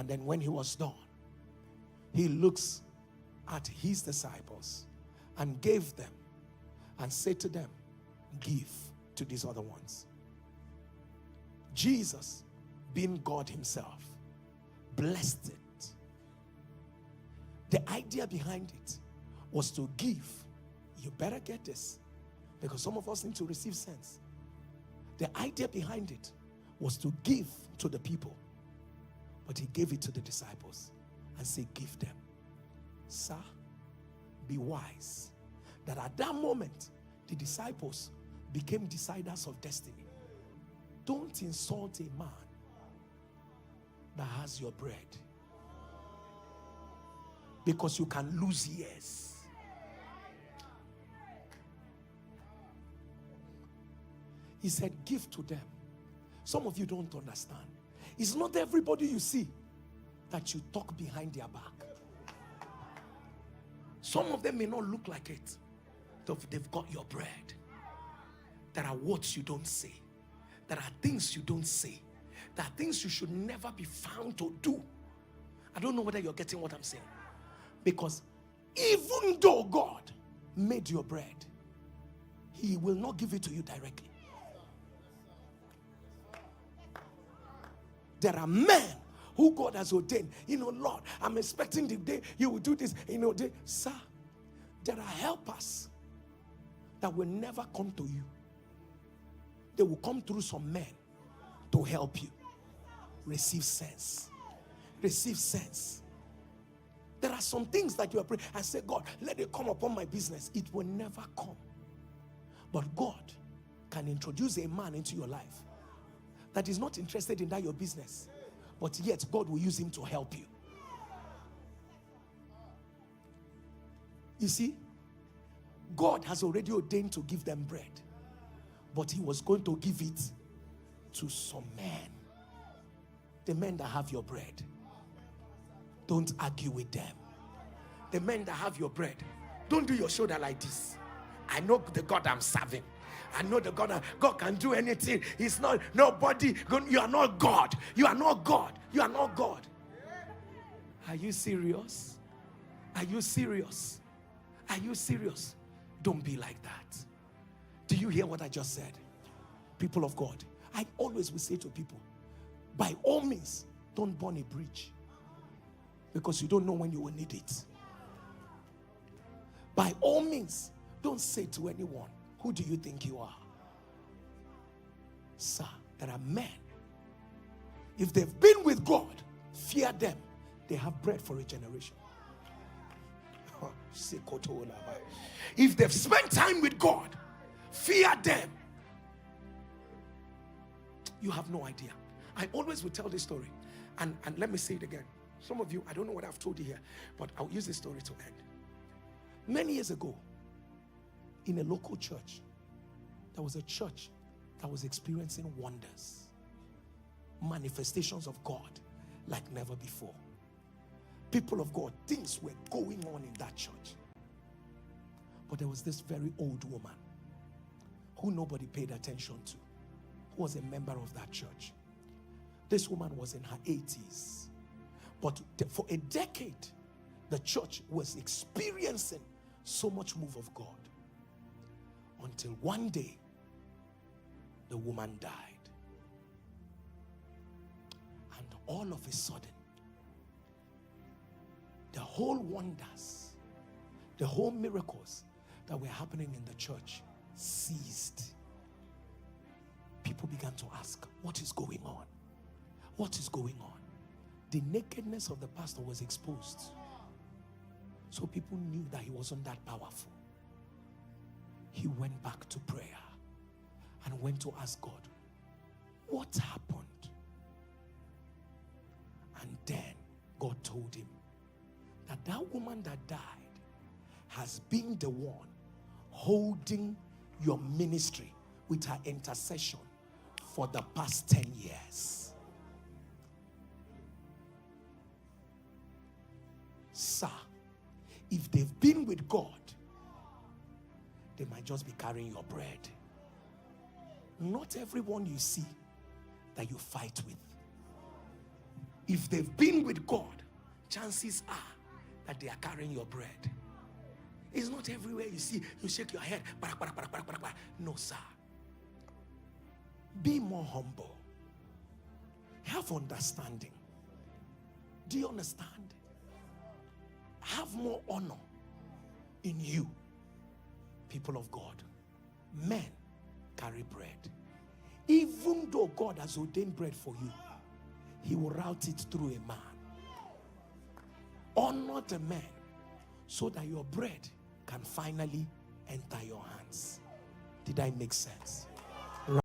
And then when he was done, he looks at his disciples and gave them and said to them, give to these other ones. Jesus, being God himself, blessed it. The idea behind it was to give. You better get this, because some of us need to receive sense. The idea behind it was to give to the people, but he gave it to the disciples and said, give them. Sir, be wise that at that moment the disciples became deciders of destiny. Don't insult a man that has your bread, because you can lose years. He said, give to them. Some of you don't understand. It's not everybody you see that you talk behind their back. Some of them may not look like it. They've got your bread. There are words you don't say. There are things you don't say. There are things you should never be found to do. I don't know whether you're getting what I'm saying. Because even though God made your bread, he will not give it to you directly. There are men who God has ordained. Lord, I'm expecting the day you will do this. Sir, there are helpers that will never come to you. They will come through some men to help you. Receive sense. Receive sense. There are some things that you are praying and say, God, let it come upon my business. It will never come. But God can introduce a man into your life that is not interested in that your business, but yet God will use him to help you. You see, God has already ordained to give them bread, but he was going to give it to some men. The men that have your bread, don't argue with them. The men that have your bread, don't do your shoulder like this. I know the God I'm serving. I know the God can do anything. He's not nobody. You are not God. You are not God. You are not God. Are you serious? Are you serious? Are you serious? Don't be like that. Do you hear what I just said? People of God, I always will say to people, by all means, don't burn a bridge, because you don't know when you will need it. By all means, don't say to anyone, who do you think you are? Sir, there are men. If they've been with God, fear them. They have bread for a generation. If they've spent time with God, fear them. You have no idea. I always will tell this story. And let me say it again. Some of you, I don't know what I've told you here, but I'll use this story to end. Many years ago, in a local church, there was a church that was experiencing wonders, manifestations of God like never before. People of God, things were going on in that church. But there was this very old woman who nobody paid attention to, who was a member of that church. This woman was in her 80s. But for a decade, the church was experiencing so much move of God. Until one day, the woman died. And all of a sudden, the whole wonders, the whole miracles that were happening in the church ceased. People began to ask, what is going on? What is going on? The nakedness of the pastor was exposed. So people knew that he wasn't that powerful. He went back to prayer and went to ask God, what happened? And then God told him that that woman that died has been the one holding your ministry with her intercession for the past 10 years. Sir, if they've been with God, they might just be carrying your bread. Not everyone you see that you fight with if they've been with God, chances are that they are carrying your bread. It's not everywhere you see, you shake your head. No, sir. Be more humble. Have understanding. Do you understand? Have more honor in you. People of God, men carry bread. Even though God has ordained bread for you, he will route it through a man. Honor the man so that your bread can finally enter your hands. Did I make sense?